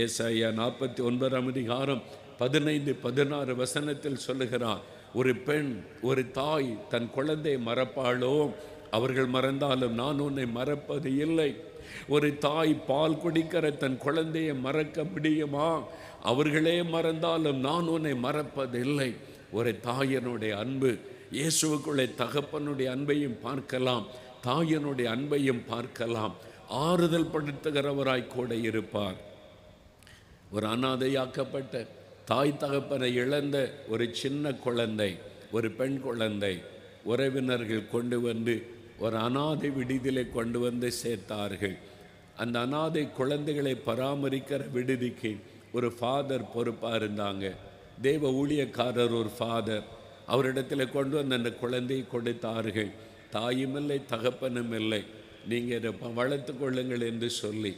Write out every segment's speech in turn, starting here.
ஏசாயா 49ஆம் அதிகாரம் 15-16 வசனத்தில் சொல்லுகிறார், ஒரு பெண் ஒரு தாய் தன் குழந்தை மறப்பாளோ? அவர்கள் மறந்தாலும் நான் உன்னை மறப்பது இல்லை. ஒரு தாய் பால் குடிக்கிற தன் குழந்தையை மறக்க முடியுமா? அவர்களே மறந்தாலும் நான் உன்னை மறப்பதில்லை. ஒரு தாயனுடைய அன்பு, இயேசுவுக்குள்ளே தகப்பனுடைய அன்பையும் பார்க்கலாம், தாயனுடைய அன்பையும் பார்க்கலாம். ஆறுதல் படுத்துகிறவராய் கூட இருப்பார். ஒரு அனாதையாக்கப்பட்ட தாய் தகப்பனை இழந்த ஒரு சின்ன குழந்தை, ஒரு பெண் குழந்தை, உறவினர்கள் கொண்டு வந்து ஒரு அனாதை விடுதியிலே கொண்டு வந்து சேர்த்தார்கள். அந்த அனாதை குழந்தைகளை பராமரிக்கிற விடுதிக்கு ஒரு ஃபாதர் பொறுப்பாக இருந்தாங்க. தேவ ஊழியக்காரர் ஒரு ஃபாதர். அவரிடத்தில் கொண்டு வந்து அந்த குழந்தையை கொடுத்தார்கள். தாயும் இல்லை, தகப்பனும் இல்லை, நீங்கள் இதை வளர்த்து கொள்ளுங்கள் என்று சொல்லி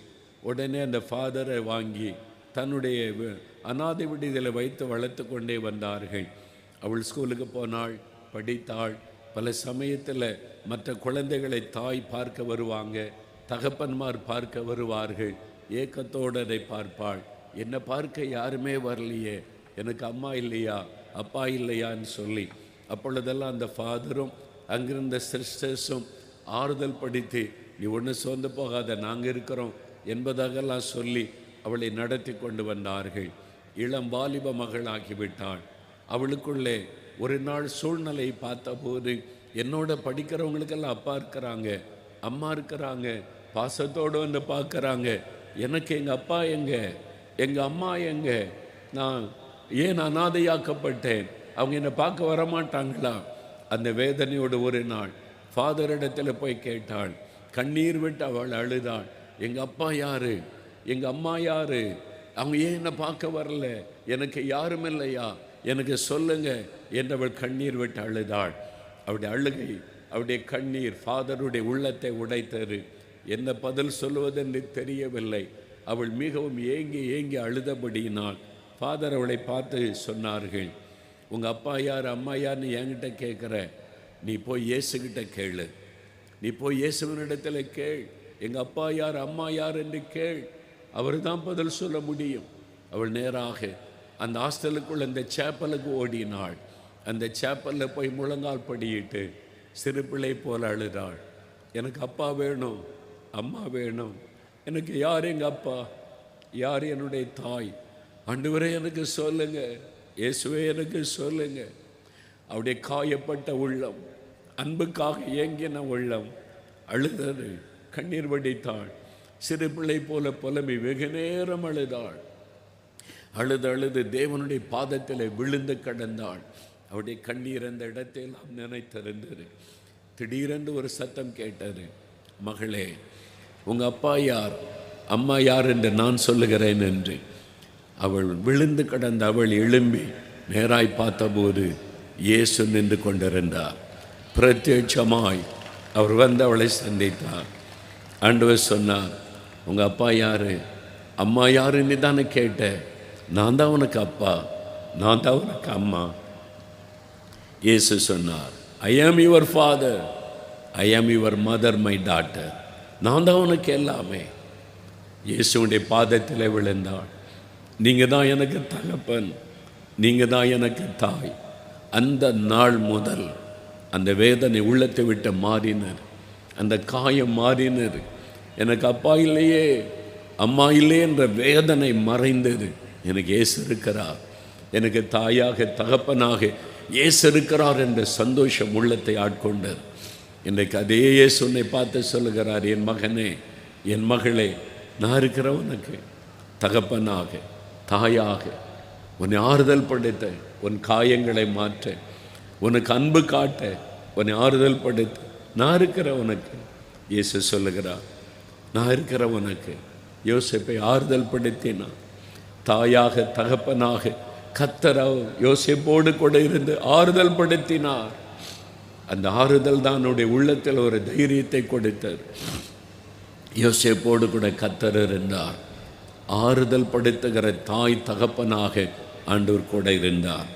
உடனே அந்த ஃபாதரை வாங்கி தன்னுடைய அனாதை விடுதியில் வைத்து வளர்த்து கொண்டே வந்தார்கள். அவள் ஸ்கூலுக்கு போனாள், படித்தாள். பல சமயத்தில் மற்ற குழந்தைகளை தாய் பார்க்க வருவாங்க, தகப்பன்மார் பார்க்க வருவார்கள். ஏக்கத்தோடு அதை பார்ப்பாள். என்னை பார்க்க யாருமே வரலையே, எனக்கு அம்மா இல்லையா, அப்பா இல்லையான்னு சொல்லி அப்பொழுதெல்லாம் அந்த ஃபாதரும் அங்கிருந்த சிஸ்டர்ஸும் ஆறுதல் படுத்தி, நீ ஒன்று சோர்ந்து போகாத, நாங்கள் இருக்கிறோம் என்பதாகலாம் சொல்லி அவளை நடத்தி கொண்டு வந்தார்கள். இளம் வாலிப மகள் ஆகிவிட்டாள். அவளுக்குள்ளே ஒரு நாள் சூழ்நிலை பார்த்தபோது, என்னோட படிக்கிறவங்களுக்கெல்லாம் அப்பா இருக்கிறாங்க, அம்மா இருக்கிறாங்க, பாசத்தோடு வந்து பார்க்குறாங்க, எனக்கு எங்கள் அப்பா எங்கே, எங்கள் அம்மா எங்கே, நான் ஏன் அனாதையாக்கப்பட்டேன், அவங்க என்னை பார்க்க வரமாட்டாங்களா? அந்த வேதனையோடு ஒரு நாள் ஃபாதரிடத்தில் போய் கேட்டாள். கண்ணீர் விட்டு அவள் அழுதாள். எங்கள் அப்பா யார், எங்கள் அம்மா யார், அவங்க ஏன் என்னை பார்க்க வரல, எனக்கு யாரும் இல்லையா, எனக்கு சொல்லுங்க என்றவள் கண்ணீர் விட்டு அழுதாள். அவருடைய அழுகை, அவருடைய கண்ணீர் ஃபாதருடைய உள்ளத்தை உடைத்தது. என்ன பதில் சொல்லுவதென்று தெரியவில்லை. அவள் மிகவும் ஏங்கி ஏங்கி அழுதபடியினால் ஃபாதர் அவளை பார்த்து சொன்னார்கள், உங்கள் அப்பா யார், அம்மா யார்னு என்கிட்ட கேட்குற, நீ போய் இயேசுகிட்ட கேளு, நீ போய் இயேசுவனிடத்தில் கேள், எங்கள் அப்பா யார், அம்மா யார் என்று கேள், அவர் தான் பதில் சொல்ல முடியும். அவள் நேராக அந்த ஹாஸ்டலுக்குள்ள அந்த சேப்பலுக்கு ஓடினாள். அந்த சேப்பலில் போய் முழங்கால் படியிட்டு சிறு பிள்ளை போல் அழுதாள். எனக்கு அப்பா வேணும், அம்மா வேணும், எனக்கு யார் எங்கள் அப்பா, யார் என்னுடைய தாய், ஆண்டவரே எனக்கு சொல்லுங்க, இயேசுவே எனக்கு சொல்லுங்க. அவருடைய காயப்பட்ட உள்ளம், அன்புக்காக ஏங்கின உள்ளம் அழுதது, கண்ணீர் வடித்தாள். சிறு பிள்ளை போல புலம்பி வெகு நேரம் அழுதாள். அழுது அழுது தேவனுடைய பாதத்தில் விழுந்து கிடந்தாள். அவருடைய கண்ணீர் அந்த இடத்தையெல்லாம் நினைத்திருந்தது. திடீரென்று ஒரு சத்தம் கேட்டது, மகளே, உங்கள் அப்பா யார், அம்மா யார் என்று நான் சொல்லுகிறேன் என்று. அவள் விழுந்து கிடந்த அவள் எழும்பி நேராய் பார்த்தபோது இயேசு நின்று கொண்டிருந்தார். பிரத்யட்சமாய் அவர் வந்து அவளை சந்தித்தார். ஆண்டவர் சொன்னார், உங்கள் அப்பா யார், அம்மா யாருன்னு தானே கேட்ட, நான் தான் உனக்கு அப்பா, நான் தான் உனக்கு அம்மா. இயேசு சொன்னார், ஐ am your father, I am your mother, my daughter. நான் தான் உனக்கு எல்லாமே. இயேசுடைய பாதத்தில் விழுந்தாள். நீங்கள் தான் எனக்கு தகப்பன், நீங்கள் தான் எனக்கு தாய். அந்த நாள் முதல் அந்த வேதனை உள்ளத்தை விட்டு மாறினர், அந்த காயம் மாறினர். எனக்கு அப்பா இல்லையே, அம்மா இல்லையே என்ற வேதனை மறைந்தது. எனக்கு இயேசு இருக்கிறார், எனக்கு தாயாக தகப்பனாக இயேசு இருக்கிறார் என்ற சந்தோஷம் உள்ளத்தை ஆட்கொண்டது. இன்றைக்கு அதே இயேசு உன்னை பார்த்து சொல்லுகிறார், என் மகனே, என் மகளே, நான் இருக்கிற உனக்கு தகப்பனாக தாயாக உன்னை ஆறுதல் படுத்த, உன் காயங்களை மாற்ற, உனக்கு அன்பு காட்ட, உன்னை ஆறுதல் படுத்த நான் இருக்கிற உனக்கு. இயேசு சொல்லுகிறார், நான் இருக்கிற உனக்கு. யோசேப்பை ஆறுதல் படுத்தினான். தாயாக தகப்பனாக கர்த்தர் யோசேப்போடு கூட இருந்து ஆறுதல் படுத்தினார். அந்த ஆறுதல் தான் அவனுடைய உள்ளத்தில் ஒரு தைரியத்தை கொடுத்தது. யோசேப்போடு கூட கர்த்தர் இருந்தார். ஆறுதல் படுத்துகிற தாய் தகப்பனாக ஆண்டவர் கூட இருந்தார்.